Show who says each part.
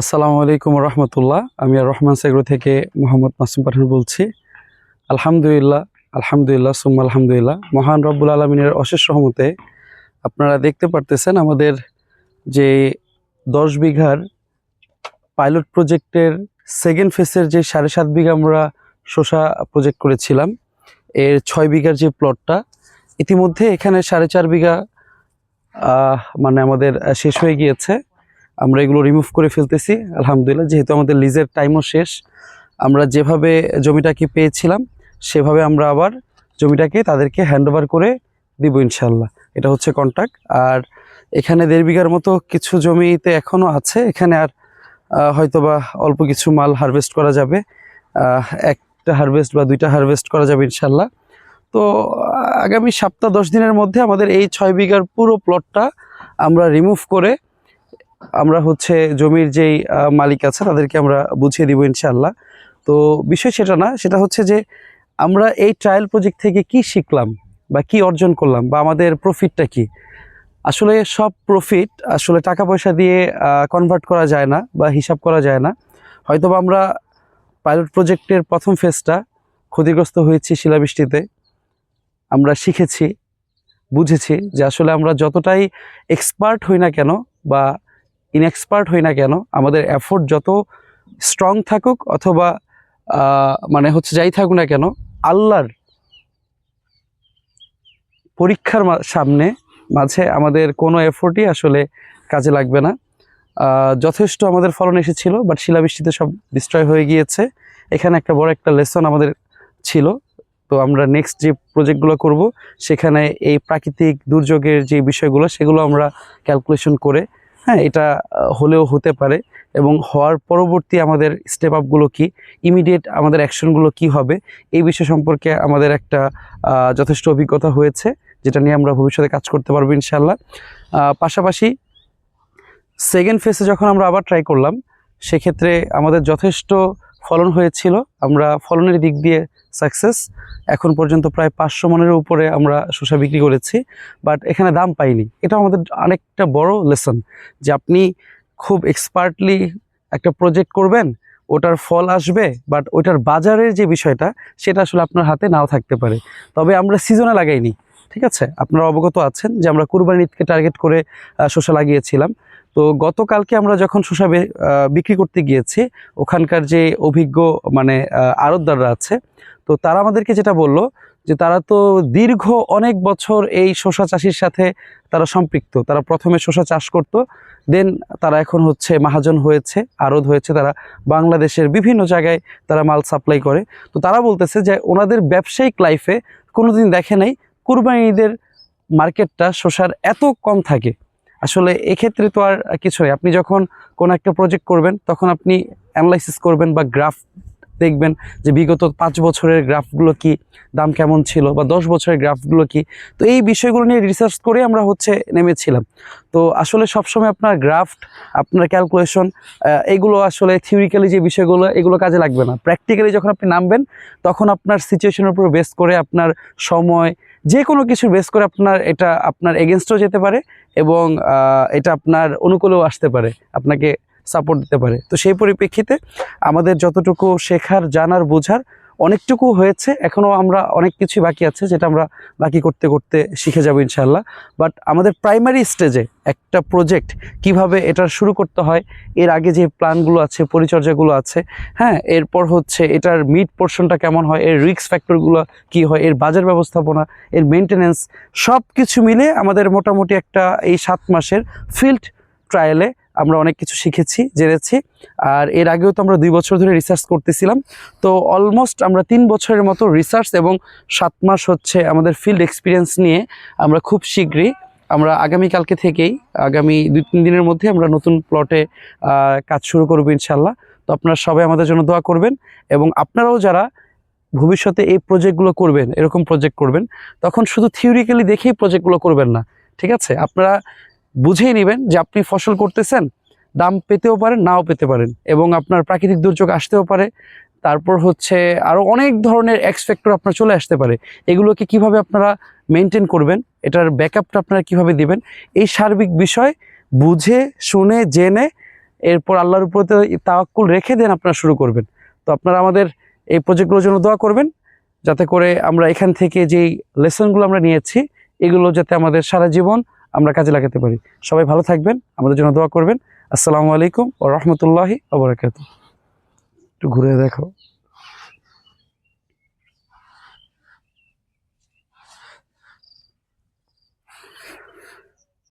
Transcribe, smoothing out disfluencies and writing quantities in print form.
Speaker 1: আসসালামু আলাইকুম রহমতুল্লাহ। আমি আর রহমান সেগ্রো থেকে মোহাম্মদ মাসুম পাঠান বলছি। আলহামদুলিল্লাহ, আলহামদুলিল্লাহ, সুম্মা আলহামদুলিল্লাহ। মহান রব্বুল আলমিনের অশেষ রহমতে আপনারা দেখতে পারতেছেন আমাদের যে 10 বিঘার পাইলট প্রজেক্টের সেকেন্ড ফেসের যে 7.5 বিঘা আমরা শসা প্রজেক্ট করেছিলাম, এর 6 বিঘার যে প্লটটা ইতিমধ্যে এখানে 4.5 বিঘা মানে আমাদের শেষ হয়ে গিয়েছে। আমরা এগুলো রিমুভ করে ফেলতেছি আলহামদুলিল্লাহ। যেহেতু আমাদের লিজের টাইমও শেষ, আমরা যেভাবে জমিটাকে পেয়েছিলাম সেভাবে আমরা আবার জমিটাকে তাদেরকে হ্যান্ডওভার করে দিব ইনশাল্লাহ। এটা হচ্ছে কন্ট্রাক্ট। আর এখানে 1.5 বিঘার মতো কিছু জমিতে এখনও আছে, এখানে আর হয়তোবা অল্প কিছু মাল হারভেস্ট করা যাবে, একটা হারভেস্ট বা 2টা হারভেস্ট করা যাবে ইনশাল্লাহ। তো আগামী সপ্তাহ 10 দিনের মধ্যে আমাদের এই 6 বিঘার পুরো প্লটটা আমরা রিমুভ করে আমরা হচ্ছে জমির যেই মালিক আছে তাদেরকে আমরা বুঝিয়ে দিব ইনশাআল্লাহ। তো বিষয় সেটা না, সেটা হচ্ছে যে আমরা এই ট্রায়াল প্রজেক্ট থেকে কি শিখলাম বা কি অর্জন করলাম বা আমাদের প্রফিটটা কি। আসলে সব প্রফিট আসলে টাকা পয়সা দিয়ে কনভার্ট করা যায় না বা হিসাব করা যায় না। হয়তোবা আমরা পাইলট প্রজেক্টের প্রথম ফেজটা ক্ষতিগ্রস্ত হয়েছি শিলাবৃষ্টিতে, আমরা শিখেছি, বুঝেছি যে আসলে আমরা যতটাই এক্সপার্ট হই না কেন বা ইনএক্সপার্ট হই না কেন, আমাদের এফোর্ট যত স্ট্রং থাকুক অথবা মানে হচ্ছে যাই থাকুক না কেন, আল্লাহর পরীক্ষার সামনে মাঝে আমাদের কোনো এফোর্টই আসলে কাজে লাগবে না। যথেষ্ট আমাদের ফলন এসেছিল, বাট শিলাবৃষ্টিতে সব ডিস্ট্রয় হয়ে গিয়েছে। এখানে একটা বড় একটা লেসন আমাদের ছিল। তো আমরা নেক্সট যে প্রজেক্টগুলো করব সেখানে এই প্রাকৃতিক দুর্যোগের যে বিষয়গুলো সেগুলো আমরা ক্যালকুলেশন করে, হ্যাঁ এটা হলেও হতে পারে এবং হওয়ার পরবর্তী আমাদের স্টেপ আপগুলো কি, ইমিডিয়েট আমাদের অ্যাকশনগুলো কি হবে, এই বিষয় সম্পর্কে আমাদের একটা যথেষ্ট অভিজ্ঞতা হয়েছে, যেটা নিয়ে আমরা ভবিষ্যতে কাজ করতে পারবো ইনশাল্লাহ। পাশাপাশি সেকেন্ড ফেজে যখন আমরা আবার ট্রাই করলাম সেক্ষেত্রে আমাদের যথেষ্ট ফলন হয়েছিল। আমরা ফলনের দিক দিয়ে সাকসেস। এখন পর্যন্ত প্রায় 500 মনের উপরে আমরা শসা বিক্রি করেছি, বাট এখানে দাম পাইনি। এটা আমাদের অনেকটা বড় লেসন যে আপনি খুব এক্সপার্টলি একটা প্রজেক্ট করবেন, ওটার ফল আসবে, বাট ওইটার বাজারের যে বিষয়টা সেটা আসলে আপনার হাতে নাও থাকতে পারে। তবে আমরা সিজনে লাগাইনি, ঠিক আছে? আপনারা অবগত আছেন যে আমরা কুরবানির ঈদকে টার্গেট করে শসা লাগিয়েছিলাম। তো গতকালকে আমরা যখন শসা বিক্রি করতে গিয়েছি, ওখানকার যে অভিজ্ঞ মানে আড়তদাররা আছে, তো তারা আমাদেরকে যেটা বলল যে তারা তো দীর্ঘ অনেক বছর এই শসা চাষির সাথে তারা সম্পৃক্ত। তারা প্রথমে শসা চাষ করত, দেন তারা এখন হচ্ছে মাহাজন হয়েছে, আড়ত হয়েছে, তারা বাংলাদেশের বিভিন্ন জায়গায় তারা মাল সাপ্লাই করে। তো তারা বলতেছে যে ওনাদের ব্যবসায়িক লাইফে কোনোদিন দেখে নাই কুরবানি ঈদের মার্কেটটা শসার এত কম থাকে। আসলে এক্ষেত্রে তো আর কিছু নেই। আপনি যখন কোনো একটা প্রজেক্ট করবেন তখন আপনি অ্যানালাইসিস করবেন বা গ্রাফ দেখবেন যে বিগত 5 বছরের গ্রাফগুলো কি, দাম কেমন ছিল, বা 10 বছরের গ্রাফগুলো কি। তো এই বিষয়গুলো নিয়ে রিসার্চ করে আমরা হচ্ছে নেমেছিলাম। তো আসলে সবসময় আপনার গ্রাফট, আপনার ক্যালকুলেশন, এগুলো আসলে থিওরিক্যালি যে বিষয়গুলো এগুলো কাজে লাগবে না। প্র্যাকটিক্যালি যখন আপনি নামবেন তখন আপনার সিচুয়েশনের উপর বেস করে, আপনার সময়, যে কোনো কিছু বেস করে এটা আপনার এগেনস্টও যেতে পারে এবং এটা আপনার অনুকূলেও আসতে পারে, আপনাকে সাপোর্ট দিতে পারে। তো সেই পরিপ্রেক্ষিতে আমাদের যতটুকু শেখার, জানার, বোঝার অনেকটুকু হয়েছে, এখনও আমরা অনেক কিছুই বাকি আছে যেটা আমরা বাকি করতে করতে শিখে যাব ইনশাআল্লাহ। বাট আমাদের প্রাইমারি স্টেজে একটা প্রজেক্ট কিভাবে এটা শুরু করতে হয়, এর আগে যে প্ল্যানগুলো আছে, পরিচর্যাগুলো আছে, হ্যাঁ, এরপর হচ্ছে এটার মিড পোর্শনটা কেমন হয়, এর রিস্ক ফ্যাক্টরগুলো কি হয়, এর বাজার ব্যবস্থাপনা, এর মেনটেনেন্স, সব কিছু মিলে আমাদের মোটামুটি একটা এই 7 মাসের ফিল্ড ট্রায়ালে আমরা অনেক কিছু শিখেছি, জেনেছি। আর এর আগেও তো আমরা 2 বছর ধরে রিসার্চ করতেছিলাম। তো অলমোস্ট আমরা 3 বছরের মতো রিসার্চ এবং 7 মাস হচ্ছে আমাদের ফিল্ড এক্সপিরিয়েন্স নিয়ে আমরা খুব শীঘ্রই, আমরা আগামীকালকে থেকেই, আগামী 2-3 দিনের মধ্যে আমরা নতুন প্লটে কাজ শুরু করবো ইনশাল্লাহ। তো আপনারা সবাই আমাদের জন্য দোয়া করবেন এবং আপনারাও যারা ভবিষ্যতে এই প্রজেক্টগুলো করবেন, এরকম প্রজেক্ট করবেন, তখন শুধু থিওরিক্যালি দেখেই প্রজেক্টগুলো করবেন না, ঠিক আছে? আপনারা বুঝেই নেবেন যে আপনি ফসল করতেছেন, দাম পেতেও পারেন, নাও পেতে পারেন, এবং আপনার প্রাকৃতিক দুর্যোগ আসতেও পারে। তারপর হচ্ছে আরও অনেক ধরনের এক্স ফ্যাক্টর আপনার চলে আসতে পারে। এগুলোকে কিভাবে আপনারা মেনটেন করবেন, এটার ব্যাকআপটা আপনারা কিভাবে দিবেন, এই সার্বিক বিষয় বুঝে শুনে জেনে এরপর আল্লাহর উপর তাওয়াক্কুল রেখে দেন আপনারা শুরু করবেন। তো আপনারা আমাদের এই প্রজেক্টগুলোর জন্য দোয়া করবেন, যাতে করে আমরা এখান থেকে যেই লেসনগুলো আমরা নিয়েছি এগুলো যাতে আমাদের সারা জীবন আমরা কাজে লাগাতে পারি। সবাই ভালো থাকবেন, আমাদের জন্য দোয়া করবেন। আসসালামু আলাইকুম ওয়া রাহমাতুল্লাহি ওয়া বারাকাতুহু। একটু ঘুরে দেখো।